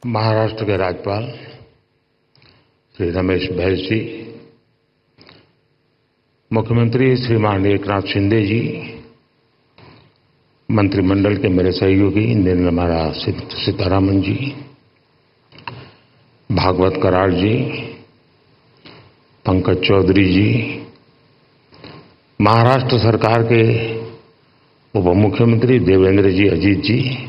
महाराष्ट्र के राज्यपाल श्री रमेश बैस जी, मुख्यमंत्री श्रीमान एकनाथ शिंदे जी, मंत्रिमंडल के मेरे सहयोगी निर्मला सीतारमण जी, भागवत कराड़ जी, पंकज चौधरी जी, महाराष्ट्र सरकार के उप मुख्यमंत्री देवेंद्र जी अजीत जी,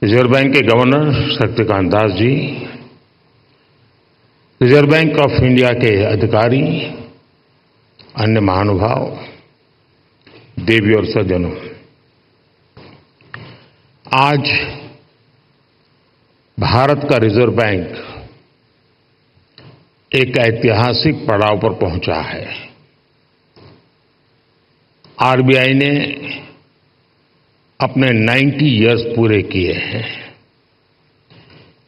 रिजर्व बैंक के governor Shaktikanta Das ji, Reserve Bank of India के अधिकारी, अन्य महानुभाव, देवी और सज्जनों, आज भारत का रिजर्व बैंक एक ऐतिहासिक पड़ाव पर पहुंचा है। आरबीआई ने अपने 90 इयर्स पूरे किए हैं।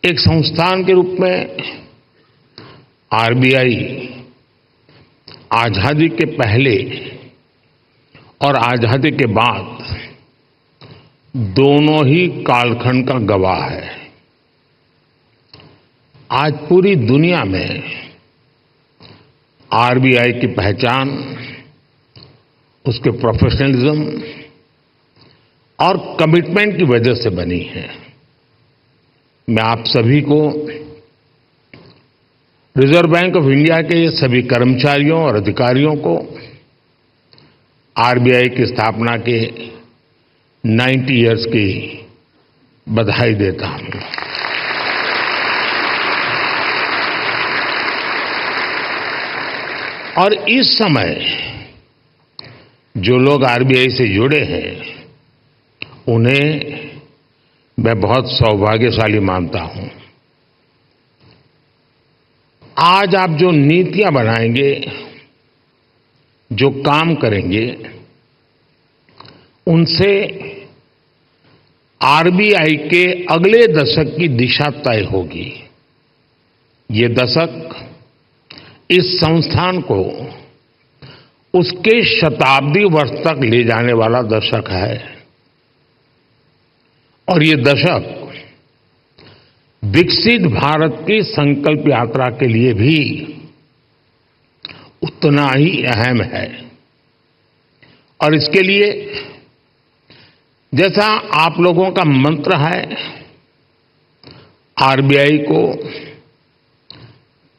एक संस्थान के रूप में आरबीआई आजादी के पहले और आजादी के बाद दोनों ही कालखंड का गवाह है। आज पूरी दुनिया में आरबीआई की पहचान उसके प्रोफेशनलिज्म और कमिटमेंट की वजह से बनी है। मैं आप सभी को रिजर्व बैंक ऑफ इंडिया के सभी कर्मचारियों और अधिकारियों को आरबीआई की स्थापना के 90 इयर्स की बधाई देता हूं। और इस समय जो लोग आरबीआई से जुड़े हैं उन्हें मैं बहुत सौभाग्यशाली मानता हूं। आज आप जो नीतियां बनाएंगे, जो काम करेंगे, उनसे आरबीआई के अगले दशक की दिशा तय होगी। ये दशक इस संस्थान को उसके शताब्दी वर्ष तक ले जाने वाला दशक है। और ये दशक विकसित भारत की संकल्प यात्रा के लिए भी उतना ही अहम है। और इसके लिए जैसा आप लोगों का मंत्र है, आरबीआई को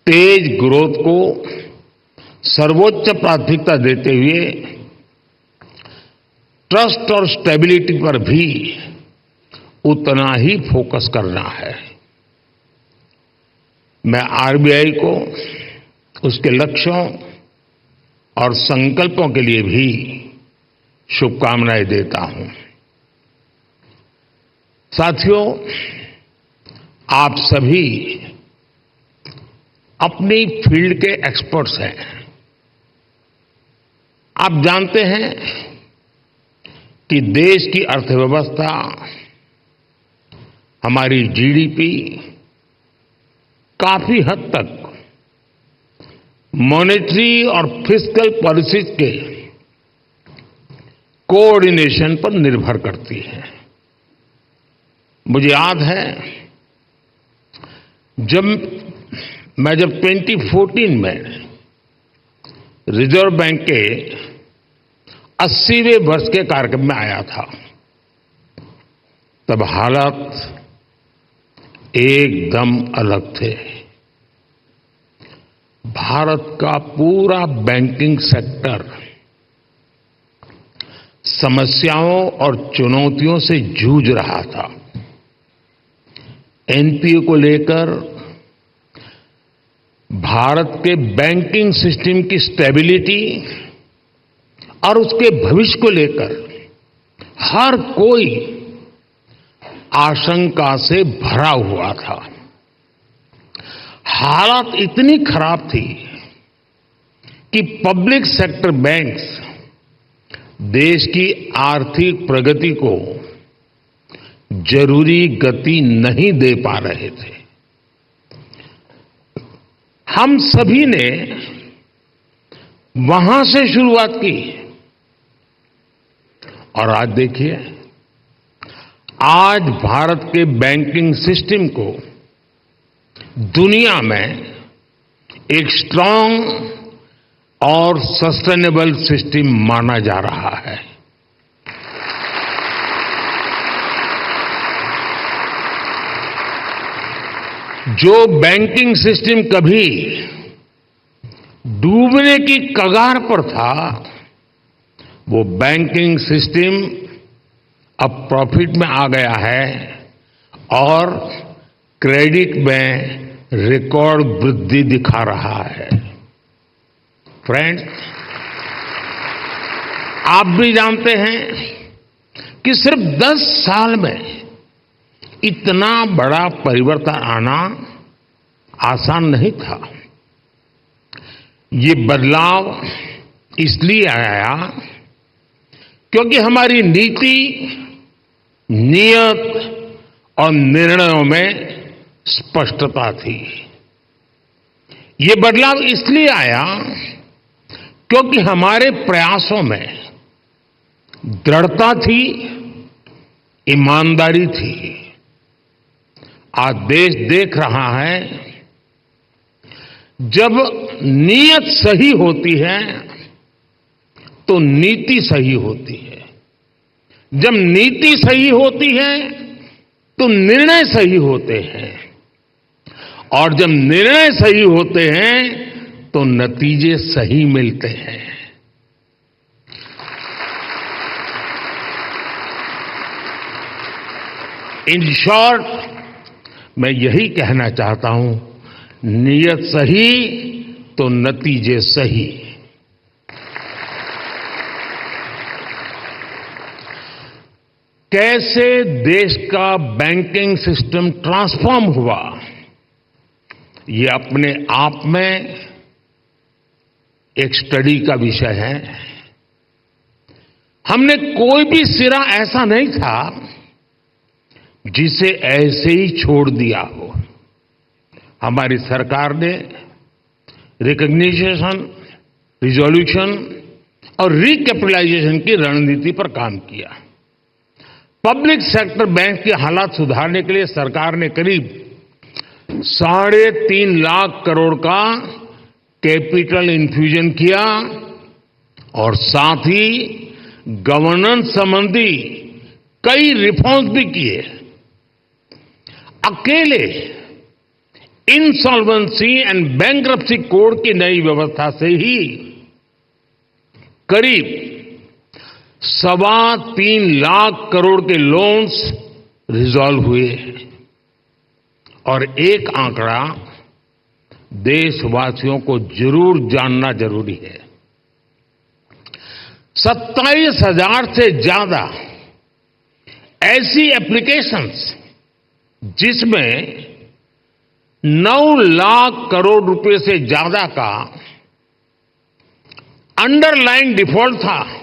तेज ग्रोथ को सर्वोच्च प्राथमिकता देते हुए ट्रस्ट और स्टेबिलिटी पर भी उतना ही फोकस करना है। मैं आरबीआई को उसके लक्ष्यों और संकल्पों के लिए भी शुभकामनाएं देता हूं। साथियों, आप सभी अपनी फील्ड के एक्सपर्ट्स हैं। आप जानते हैं कि देश की अर्थव्यवस्था, हमारी जीडीपी काफी हद तक मॉनेटरी और फिस्कल पॉलिसीज के कोऑर्डिनेशन पर निर्भर करती है। मुझे याद है जब 2014 में रिजर्व बैंक के 80वें वर्ष के कार्यक्रम में आया था, तब हालात एकदम अलग थे। भारत का पूरा बैंकिंग सेक्टर समस्याओं और चुनौतियों से जूझ रहा था। एनपीए को लेकर, भारत के बैंकिंग सिस्टम की स्टेबिलिटी और उसके भविष्य को लेकर हर कोई आशंका से भरा हुआ था। हालात इतनी खराब थी कि पब्लिक सेक्टर बैंक्स देश की आर्थिक प्रगति को जरूरी गति नहीं दे पा रहे थे। हम सभी ने वहां से शुरुआत की और आज देखिए आज भारत के बैंकिंग सिस्टम को दुनिया में एक स्ट्रांग और सस्टेनेबल सिस्टम माना जा रहा है। जो बैंकिंग सिस्टम कभी डूबने की कगार पर था, वो बैंकिंग सिस्टम अब प्रॉफिट में आ गया है और क्रेडिट में रिकॉर्ड वृद्धि दिखा रहा है। फ्रेंड्स, आप भी जानते हैं कि सिर्फ 10 साल में इतना बड़ा परिवर्तन आना आसान नहीं था। ये बदलाव इसलिए आया क्योंकि हमारी नीति, नियत और निर्णयों में स्पष्टता थी। ये बदलाव इसलिए आया क्योंकि हमारे प्रयासों में दृढ़ता थी, ईमानदारी थी। आज देश देख रहा है, जब नीयत सही होती है तो नीति सही होती है। जब नीति सही होती है तो निर्णय सही होते हैं, और जब निर्णय सही होते हैं तो नतीजे सही मिलते हैं। इन शॉर्ट, मैं यही कहना चाहता हूं, नीयत सही तो नतीजे सही। कैसे देश का बैंकिंग सिस्टम ट्रांसफॉर्म हुआ, ये अपने आप में एक स्टडी का विषय है। हमने कोई भी सिरा ऐसा नहीं था जिसे ऐसे ही छोड़ दिया हो। हमारी सरकार ने रिकॉग्निशन, रिजोल्यूशन और रिकैपिटलाइजेशन की रणनीति पर काम किया। पब्लिक सेक्टर बैंक के हालात सुधारने के लिए सरकार ने करीब 3.5 लाख करोड़ का कैपिटल इन्फ्यूजन किया और साथ ही गवर्नेंस संबंधी कई रिफॉर्म्स भी किए। अकेले इंसॉल्वेंसी एंड बैंक्रप्सी कोड की नई व्यवस्था से ही करीब 3.25 लाख करोड़ के लोन्स रिजॉल्व हुए। और एक आंकड़ा देशवासियों को जरूर जानना जरूरी है। 27,000 से ज्यादा ऐसी एप्लीकेशंस जिसमें 9 लाख करोड़ रुपए से ज्यादा का अंडरलाइन डिफॉल्ट था,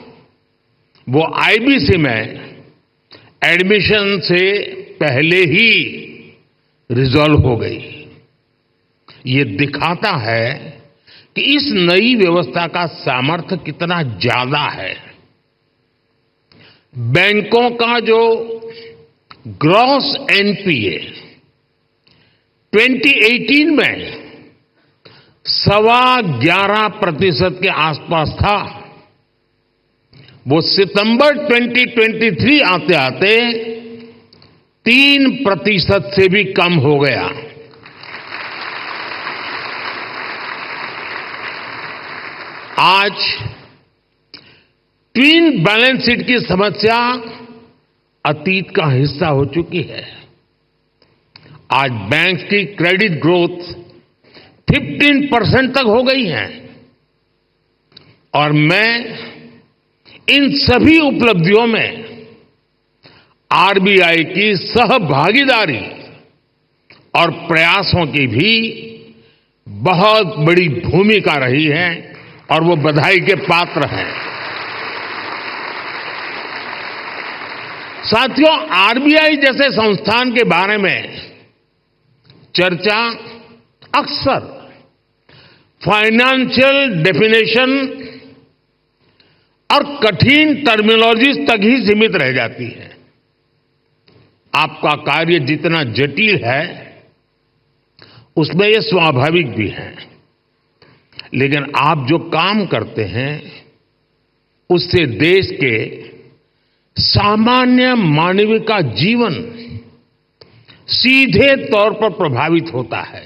वो आईबीसी में एडमिशन से पहले ही रिजॉल्व हो गई। ये दिखाता है कि इस नई व्यवस्था का सामर्थ्य कितना ज्यादा है। बैंकों का जो ग्रॉस एनपीए 2018 में 11.25% के आसपास था, वो सितंबर 2023 आते आते 3% से भी कम हो गया। आज ट्विन बैलेंस शीट की समस्या अतीत का हिस्सा हो चुकी है। आज बैंक की क्रेडिट ग्रोथ 15% तक हो गई है और मैं इन सभी उपलब्धियों में आरबीआई की सहभागीदारी और प्रयासों की भी बहुत बड़ी भूमिका रही है और वो बधाई के पात्र हैं। साथियों, आरबीआई जैसे संस्थान के बारे में चर्चा अक्सर फाइनेंशियल डेफिनेशन और कठिन टर्मिनोलॉजीज तक ही सीमित रह जाती है। आपका कार्य जितना जटिल है उसमें ये स्वाभाविक भी है, लेकिन आप जो काम करते हैं उससे देश के सामान्य मानव का जीवन सीधे तौर पर प्रभावित होता है।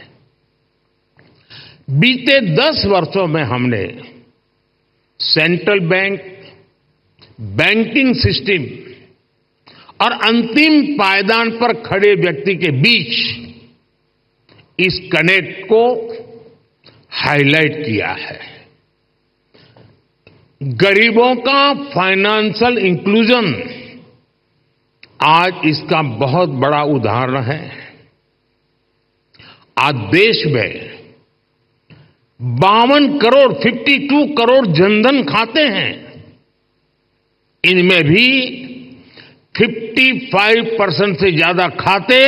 बीते 10 वर्षों में हमने सेंट्रल बैंक, बैंकिंग सिस्टम और अंतिम पायदान पर खड़े व्यक्ति के बीच इस कनेक्ट को हाईलाइट किया है। गरीबों का फाइनेंशियल इंक्लूजन आज इसका बहुत बड़ा उदाहरण है। आज देश में 52 करोड़ जनधन खाते हैं। इनमें भी 55% से ज्यादा खाते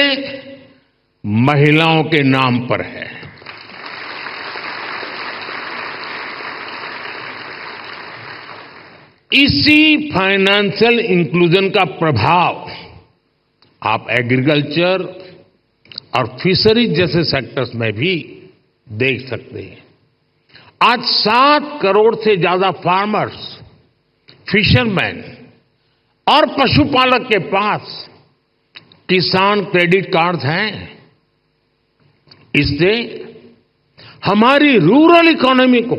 महिलाओं के नाम पर है। इसी फाइनेंशियल इंक्लूजन का प्रभाव आप एग्रीकल्चर और फिशरीज जैसे सेक्टर्स में भी देख सकते हैं। आज 7 करोड़ से ज्यादा फार्मर्स, फिशरमैन और पशुपालक के पास किसान क्रेडिट कार्ड हैं। इससे हमारी रूरल इकोनॉमी को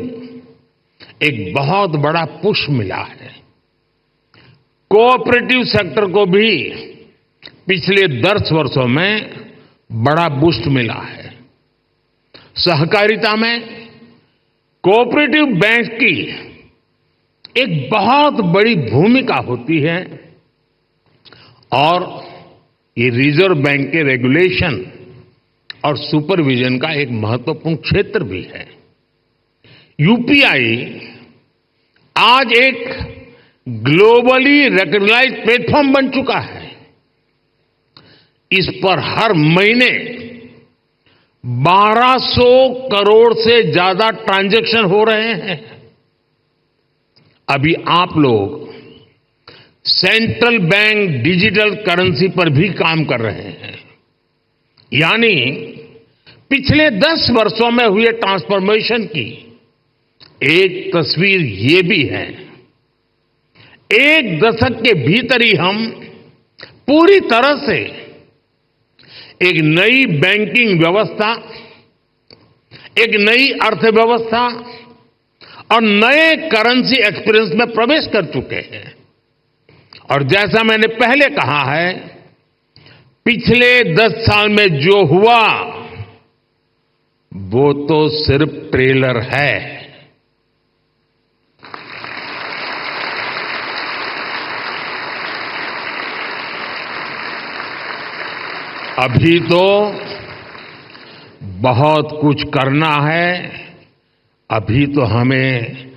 एक बहुत बड़ा पुश मिला है। कोऑपरेटिव सेक्टर को भी पिछले 10 वर्षों में बड़ा बूस्ट मिला है। सहकारिता में कोऑपरेटिव बैंक की एक बहुत बड़ी भूमिका होती है और ये रिजर्व बैंक के रेगुलेशन और सुपरविजन का एक महत्वपूर्ण क्षेत्र भी है। यूपीआई आज एक ग्लोबली रिकॉग्नाइज्ड प्लेटफॉर्म बन चुका है। इस पर हर महीने 1200 करोड़ से ज्यादा ट्रांजैक्शन हो रहे हैं। अभी आप लोग सेंट्रल बैंक डिजिटल करेंसी पर भी काम कर रहे हैं। यानी पिछले 10 वर्षों में हुए ट्रांसफॉर्मेशन की एक तस्वीर ये भी है। एक दशक के भीतर ही हम पूरी तरह से एक नई बैंकिंग व्यवस्था, एक नई अर्थव्यवस्था और नए करेंसी एक्सपीरियंस में प्रवेश कर चुके हैं। और जैसा मैंने पहले कहा है, पिछले 10 साल में जो हुआ वो तो सिर्फ ट्रेलर है। अभी तो बहुत कुछ करना है। अभी तो हमें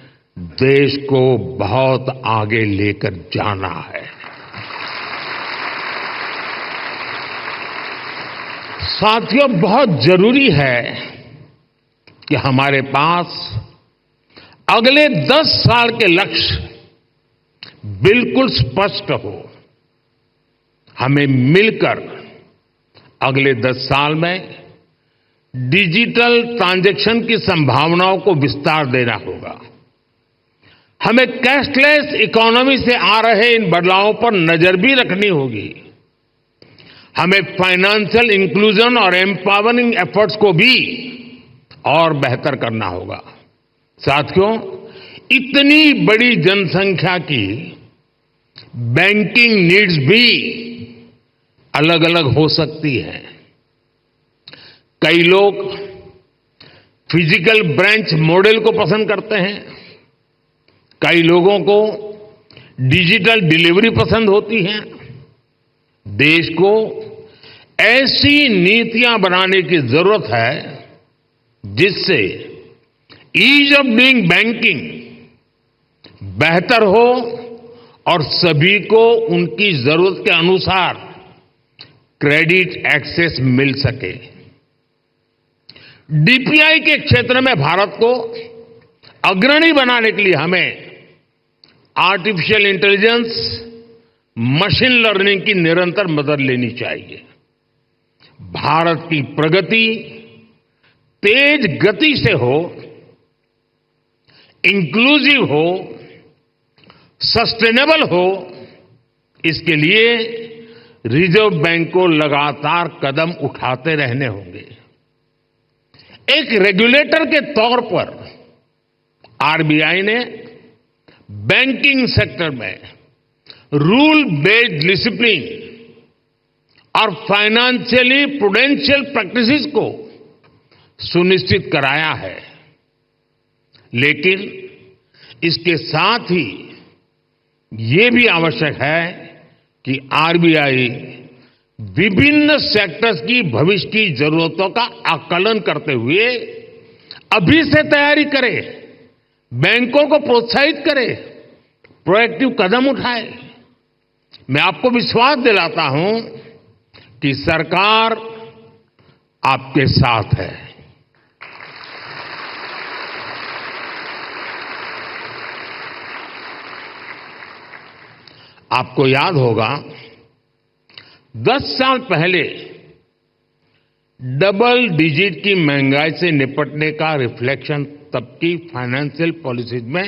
देश को बहुत आगे लेकर जाना है। साथियों, बहुत जरूरी है कि हमारे पास अगले 10 साल के लक्ष्य बिल्कुल स्पष्ट हो। हमें मिलकर अगले 10 साल में डिजिटल ट्रांजैक्शन की संभावनाओं को विस्तार देना होगा। हमें कैशलेस इकोनॉमी से आ रहे इन बदलावों पर नजर भी रखनी होगी। हमें फाइनेंशियल इंक्लूजन और एम्पावरिंग एफर्ट्स को भी और बेहतर करना होगा। साथियों, इतनी बड़ी जनसंख्या की बैंकिंग नीड्स भी अलग अलग हो सकती है। कई लोग फिजिकल ब्रांच मॉडल को पसंद करते हैं, कई लोगों को डिजिटल डिलीवरी पसंद होती है। देश को ऐसी नीतियां बनाने की जरूरत है जिससे ईज ऑफ डूइंग बैंकिंग बेहतर हो और सभी को उनकी जरूरत के अनुसार क्रेडिट एक्सेस मिल सके। डीपीआई के क्षेत्र में भारत को अग्रणी बनाने के लिए हमें आर्टिफिशियल इंटेलिजेंस, मशीन लर्निंग की निरंतर मदद लेनी चाहिए। भारत की प्रगति तेज गति से हो, इंक्लूसिव हो, सस्टेनेबल हो, इसके लिए रिजर्व बैंक को लगातार कदम उठाते रहने होंगे। एक रेगुलेटर के तौर पर आरबीआई ने बैंकिंग सेक्टर में रूल बेस्ड डिसिप्लिन और फाइनेंशियली प्रूडेंशियल प्रैक्टिसेस को सुनिश्चित कराया है, लेकिन इसके साथ ही ये भी आवश्यक है कि आरबीआई विभिन्न सेक्टर्स की भविष्य की जरूरतों का आकलन करते हुए अभी से तैयारी करे, बैंकों को प्रोत्साहित करे, प्रोएक्टिव कदम उठाए। मैं आपको विश्वास दिलाता हूं कि सरकार आपके साथ है। आपको याद होगा 10 साल पहले डबल डिजिट की महंगाई से निपटने का रिफ्लेक्शन तब की फाइनेंशियल पॉलिसीज में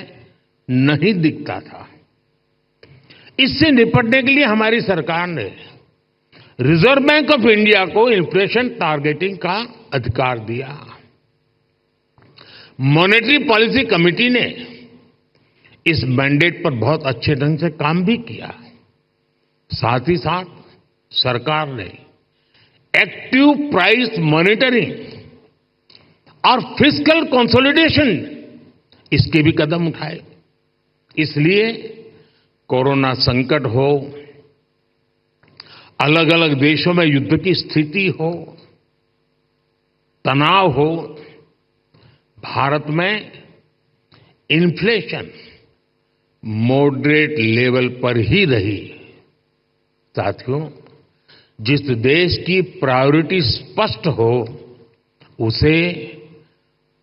नहीं दिखता था। इससे निपटने के लिए हमारी सरकार ने रिजर्व बैंक ऑफ इंडिया को इन्फ्लेशन टारगेटिंग का अधिकार दिया। मॉनेटरी पॉलिसी कमेटी ने इस मैंडेट पर बहुत अच्छे ढंग से काम भी किया। साथ ही साथ सरकार ने एक्टिव प्राइस मॉनिटरिंग और फिस्कल कंसोलिडेशन इसके भी कदम उठाए। इसलिए कोरोना संकट हो, अलग अलग देशों में युद्ध की स्थिति हो, तनाव हो, भारत में इन्फ्लेशन मॉडरेट लेवल पर ही रही। साथियों, जिस देश की प्रायोरिटी स्पष्ट हो उसे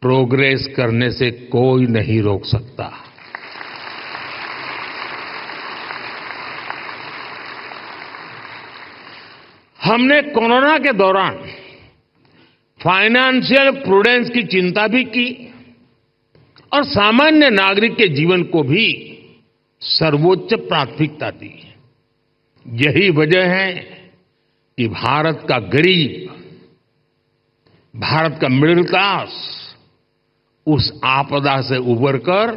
प्रोग्रेस करने से कोई नहीं रोक सकता। हमने कोरोना के दौरान फाइनेंशियल प्रूडेंस की चिंता भी की और सामान्य नागरिक के जीवन को भी सर्वोच्च प्राथमिकता दी। यही वजह है कि भारत का गरीब, भारत का मिडिल क्लास उस आपदा से उबरकर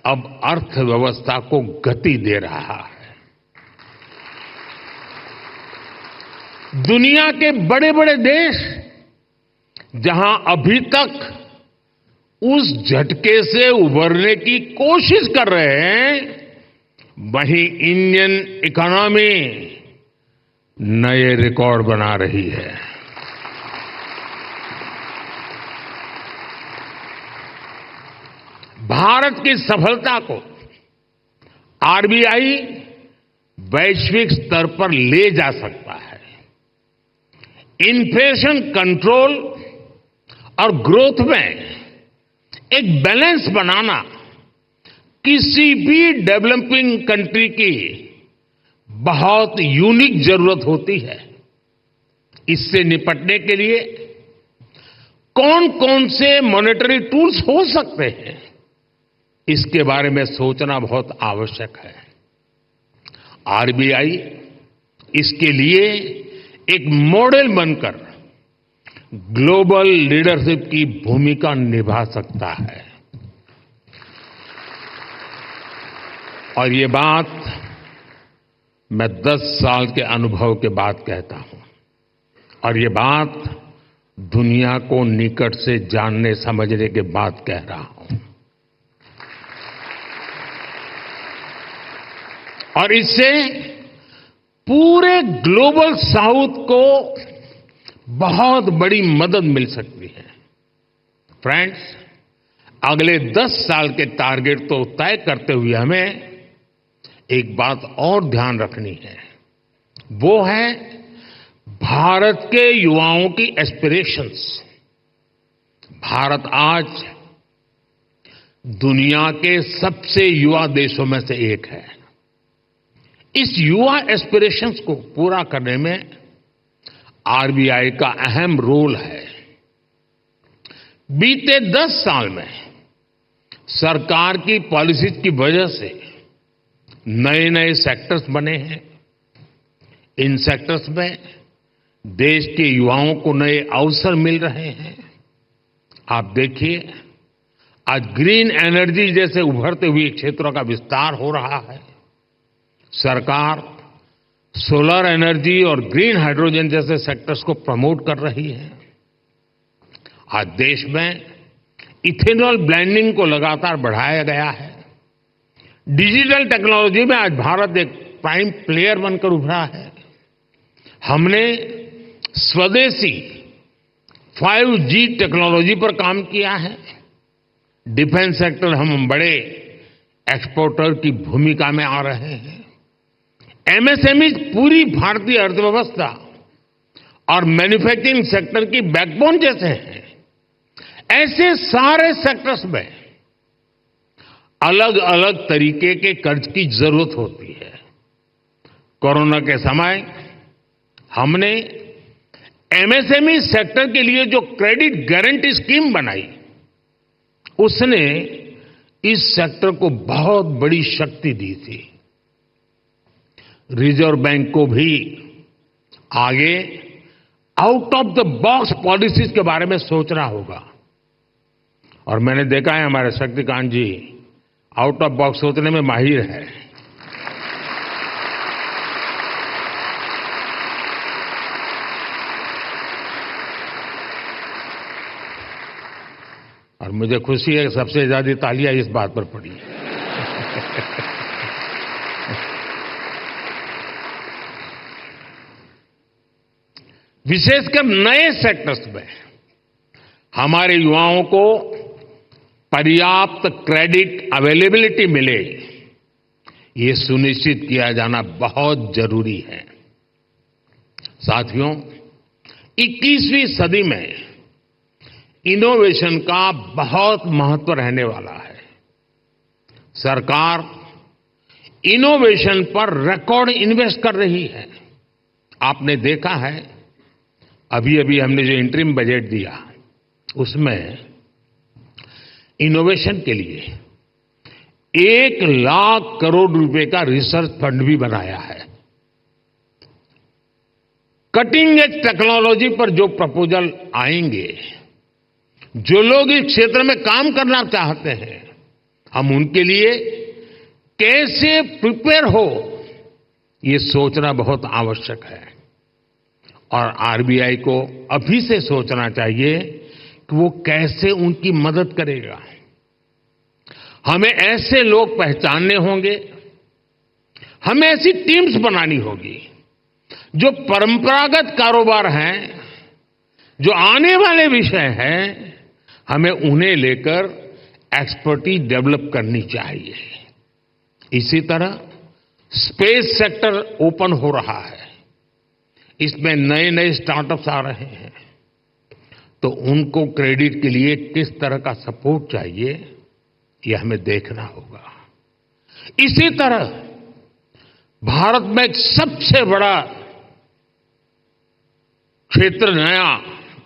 अब अर्थव्यवस्था को गति दे रहा है। दुनिया के बड़े बड़े देश जहां अभी तक उस झटके से उबरने की कोशिश कर रहे हैं, वहीं इंडियन इकोनॉमी नए रिकॉर्ड बना रही है। भारत की सफलता को आरबीआई वैश्विक स्तर पर ले जा सकता है। इन्फ्लेशन कंट्रोल और ग्रोथ में एक बैलेंस बनाना किसी भी डेवलपिंग कंट्री की बहुत यूनिक जरूरत होती है। इससे निपटने के लिए कौन कौन से मॉनेटरी टूल्स हो सकते हैं, इसके बारे में सोचना बहुत आवश्यक है। आरबीआई इसके लिए एक मॉडल बनकर ग्लोबल लीडरशिप की भूमिका निभा सकता है। और ये बात मैं 10 साल के अनुभव के बाद कहता हूं, और ये बात दुनिया को निकट से जानने समझने के बाद कह रहा हूं। और इससे पूरे ग्लोबल साउथ को बहुत बड़ी मदद मिल सकती है। फ्रेंड्स, अगले 10 साल के टारगेट तो तय करते हुए हमें एक बात और ध्यान रखनी है, वो है भारत के युवाओं की एस्पिरेशंस। भारत आज दुनिया के सबसे युवा देशों में से एक है। इस युवा एस्पिरेशंस को पूरा करने में आरबीआई का अहम रोल है। बीते 10 साल में सरकार की पॉलिसीज की वजह से नए नए सेक्टर्स बने हैं। इन सेक्टर्स में देश के युवाओं को नए अवसर मिल रहे हैं। आप देखिए, आज ग्रीन एनर्जी जैसे उभरते हुए क्षेत्रों का विस्तार हो रहा है। सरकार सोलर एनर्जी और ग्रीन हाइड्रोजन जैसे सेक्टर्स को प्रमोट कर रही है। आज देश में इथेनॉल ब्लेंडिंग को लगातार बढ़ाया गया है। डिजिटल टेक्नोलॉजी में आज भारत एक प्राइम प्लेयर बनकर उभरा है। हमने स्वदेशी 5G टेक्नोलॉजी पर काम किया है। डिफेंस सेक्टर हम बड़े एक्सपोर्टर की भूमिका में आ रहे हैं। एमएसएमई पूरी भारतीय अर्थव्यवस्था और मैन्युफैक्चरिंग सेक्टर की बैकबोन जैसे हैं। ऐसे सारे सेक्टर्स में अलग अलग तरीके के कर्ज की जरूरत होती है। कोरोना के समय हमने एमएसएमई सेक्टर के लिए जो क्रेडिट गारंटी स्कीम बनाई, उसने इस सेक्टर को बहुत बड़ी शक्ति दी थी। रिजर्व बैंक को भी आगे out of the box policies के बारे में सोचना होगा। और मैंने देखा है हमारे शक्तिकांत जी आउट ऑफ बॉक्स सोचने में माहिर है। और मुझे खुशी है कि सबसे ज्यादा तालियां इस बात पर पड़ी। विशेषकर नए सेक्टर्स में हमारे युवाओं को पर्याप्त क्रेडिट अवेलेबिलिटी मिले, ये सुनिश्चित किया जाना बहुत जरूरी है। साथियों, 21वीं सदी में इनोवेशन का बहुत महत्व रहने वाला है। सरकार इनोवेशन पर रिकॉर्ड इन्वेस्ट कर रही है। आपने देखा है, अभी अभी हमने जो इंटरिम बजट दिया, उसमें इनोवेशन के लिए 1 लाख करोड़ रुपए का रिसर्च फंड भी बनाया है। कटिंग एज टेक्नोलॉजी पर जो प्रपोजल आएंगे, जो लोग इस क्षेत्र में काम करना चाहते हैं, हम उनके लिए कैसे प्रिपेयर हो, ये सोचना बहुत आवश्यक है। और आरबीआई को अभी से सोचना चाहिए कि वो कैसे उनकी मदद करेगा। हमें ऐसे लोग पहचानने होंगे, हमें ऐसी टीम्स बनानी होगी जो परंपरागत कारोबार हैं, जो आने वाले विषय हैं, हमें उन्हें लेकर एक्सपर्टीज डेवलप करनी चाहिए। इसी तरह स्पेस सेक्टर ओपन हो रहा है। इसमें नए नए स्टार्टअप्स आ रहे हैं, तो उनको क्रेडिट के लिए किस तरह का सपोर्ट चाहिए, ये हमें देखना होगा। इसी तरह भारत में एक सबसे बड़ा क्षेत्र नया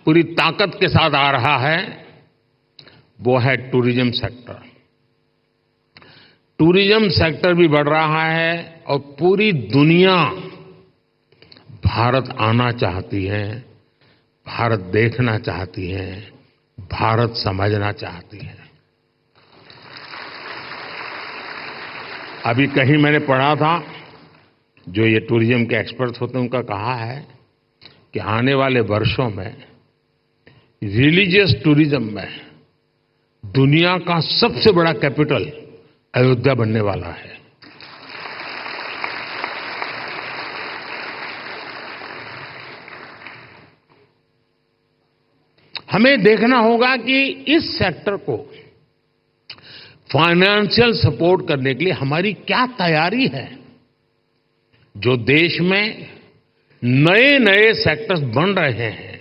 पूरी ताकत के साथ आ रहा है, वो है टूरिज्म सेक्टर। टूरिज्म सेक्टर भी बढ़ रहा है और पूरी दुनिया भारत आना चाहती है, भारत देखना चाहती है, भारत समझना चाहती है। अभी कहीं मैंने पढ़ा था, जो ये टूरिज्म के एक्सपर्ट्स होते हैं, उनका कहा है कि आने वाले वर्षों में रिलीजियस टूरिज्म में दुनिया का सबसे बड़ा कैपिटल अयोध्या बनने वाला है। हमें देखना होगा कि इस सेक्टर को फाइनेंशियल सपोर्ट करने के लिए हमारी क्या तैयारी है। जो देश में नए नए सेक्टर्स बन रहे हैं,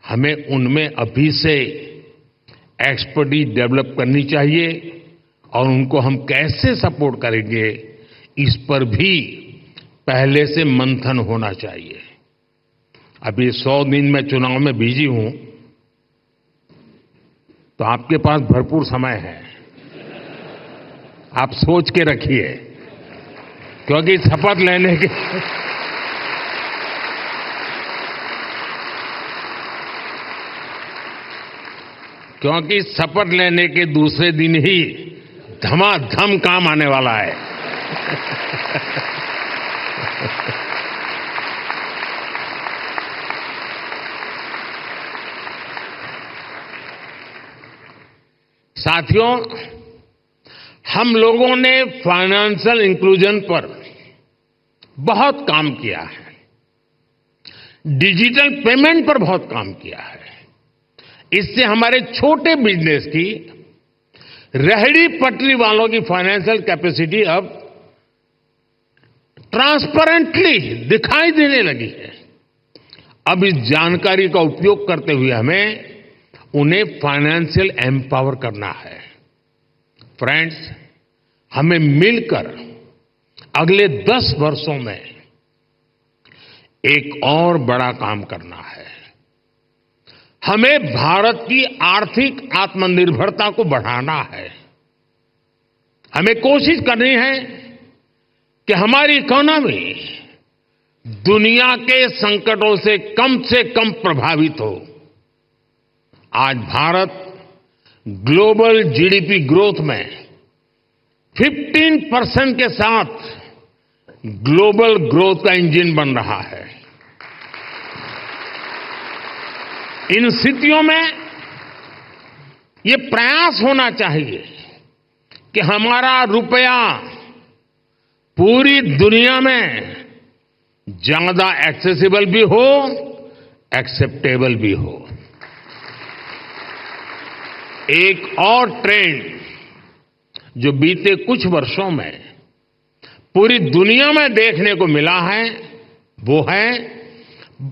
हमें उनमें अभी से एक्सपर्टीज डेवलप करनी चाहिए और उनको हम कैसे सपोर्ट करेंगे, इस पर भी पहले से मंथन होना चाहिए। अभी 100 दिन मैं चुनाव में बिजी हूं, तो आपके पास भरपूर समय है। आप सोच के रखिए, क्योंकि शपथ लेने के दूसरे दिन ही धमाधम काम आने वाला है। साथियों, हम लोगों ने फाइनेंशियल इंक्लूजन पर बहुत काम किया है, डिजिटल पेमेंट पर बहुत काम किया है। इससे हमारे छोटे बिजनेस की, रेहड़ी पटरी वालों की फाइनेंशियल कैपेसिटी अब ट्रांसपेरेंटली दिखाई देने लगी है। अब इस जानकारी का उपयोग करते हुए हमें उन्हें फाइनेंशियल एम्पावर करना है। फ्रेंड्स, हमें मिलकर अगले 10 वर्षों में एक और बड़ा काम करना है। हमें भारत की आर्थिक आत्मनिर्भरता को बढ़ाना है। हमें कोशिश करनी है कि हमारी इकोनॉमी दुनिया के संकटों से कम प्रभावित हो। आज भारत ग्लोबल जीडीपी ग्रोथ में 15% के साथ ग्लोबल ग्रोथ का इंजन बन रहा है। इन स्थितियों में ये प्रयास होना चाहिए कि हमारा रुपया पूरी दुनिया में ज्यादा एक्सेसिबल भी हो, एक्सेप्टेबल भी हो। एक और ट्रेंड जो बीते कुछ वर्षों में पूरी दुनिया में देखने को मिला है, वो है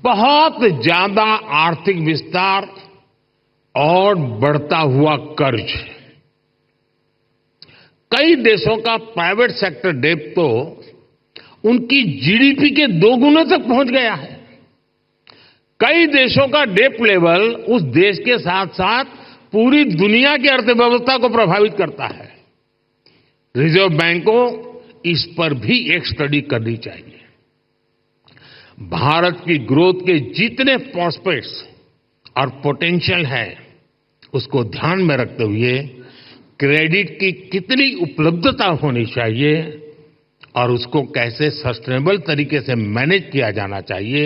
बहुत ज्यादा आर्थिक विस्तार और बढ़ता हुआ कर्ज। कई देशों का प्राइवेट सेक्टर डेट तो उनकी जीडीपी के 2 गुने तक पहुंच गया है। कई देशों का डेट लेवल उस देश के साथ साथ पूरी दुनिया की अर्थव्यवस्था को प्रभावित करता है। रिजर्व बैंक को इस पर भी एक स्टडी करनी चाहिए। भारत की ग्रोथ के जितने प्रॉस्पेक्ट्स और पोटेंशियल है, उसको ध्यान में रखते हुए क्रेडिट की कितनी उपलब्धता होनी चाहिए और उसको कैसे सस्टेनेबल तरीके से मैनेज किया जाना चाहिए,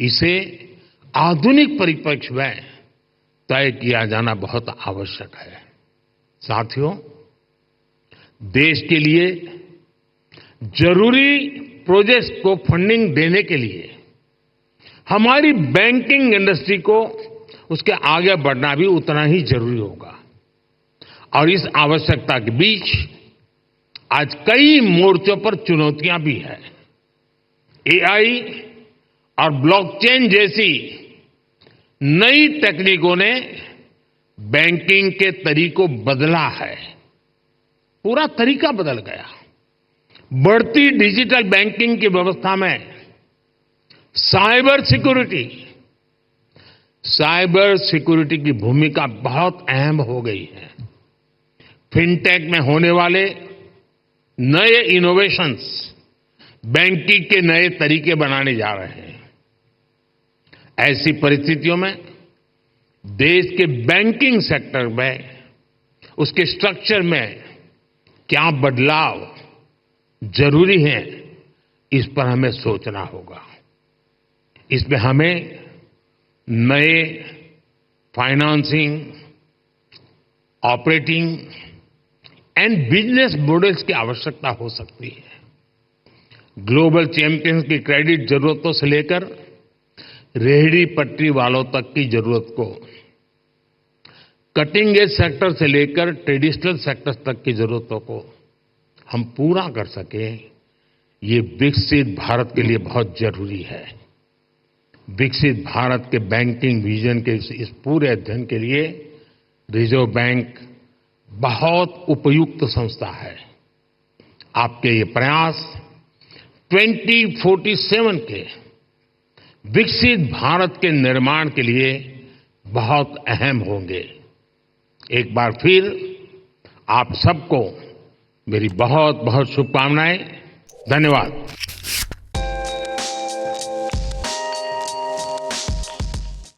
इसे आधुनिक परिप्रेक्ष्य में तय किया जाना बहुत आवश्यक है। साथियों, देश के लिए जरूरी प्रोजेक्ट्स को फंडिंग देने के लिए हमारी बैंकिंग इंडस्ट्री को उसके आगे बढ़ना भी उतना ही जरूरी होगा। और इस आवश्यकता के बीच आज कई मोर्चों पर चुनौतियां भी हैं। एआई और ब्लॉकचेन जैसी नई तकनीकों ने बैंकिंग के तरीकों बदला है। पूरा तरीका बदल गया। बढ़ती डिजिटल बैंकिंग की व्यवस्था में साइबर सिक्योरिटी की भूमिका बहुत अहम हो गई है। फिनटेक में होने वाले नए इनोवेशंस बैंकिंग के नए तरीके बनाने जा रहे हैं। ऐसी परिस्थितियों में देश के बैंकिंग सेक्टर में, उसके स्ट्रक्चर में क्या बदलाव जरूरी है, इस पर हमें सोचना होगा। इसमें हमें नए financing, operating and business models की आवश्यकता हो सकती है। ग्लोबल चैंपियंस की क्रेडिट जरूरतों से लेकर रेहड़ी पटरी वालों तक की जरूरत को, कटिंग एज सेक्टर से लेकर ट्रेडिशनल सेक्टर्स तक की जरूरतों को हम पूरा कर सकें, ये विकसित भारत के लिए बहुत जरूरी है। विकसित भारत के बैंकिंग विजन के इस पूरे अध्ययन के लिए रिजर्व बैंक बहुत उपयुक्त संस्था है। आपके ये प्रयास 2047 के विकसित भारत के निर्माण के लिए बहुत अहम होंगे। एक बार फिर आप सबको मेरी बहुत बहुत शुभकामनाएं। धन्यवाद।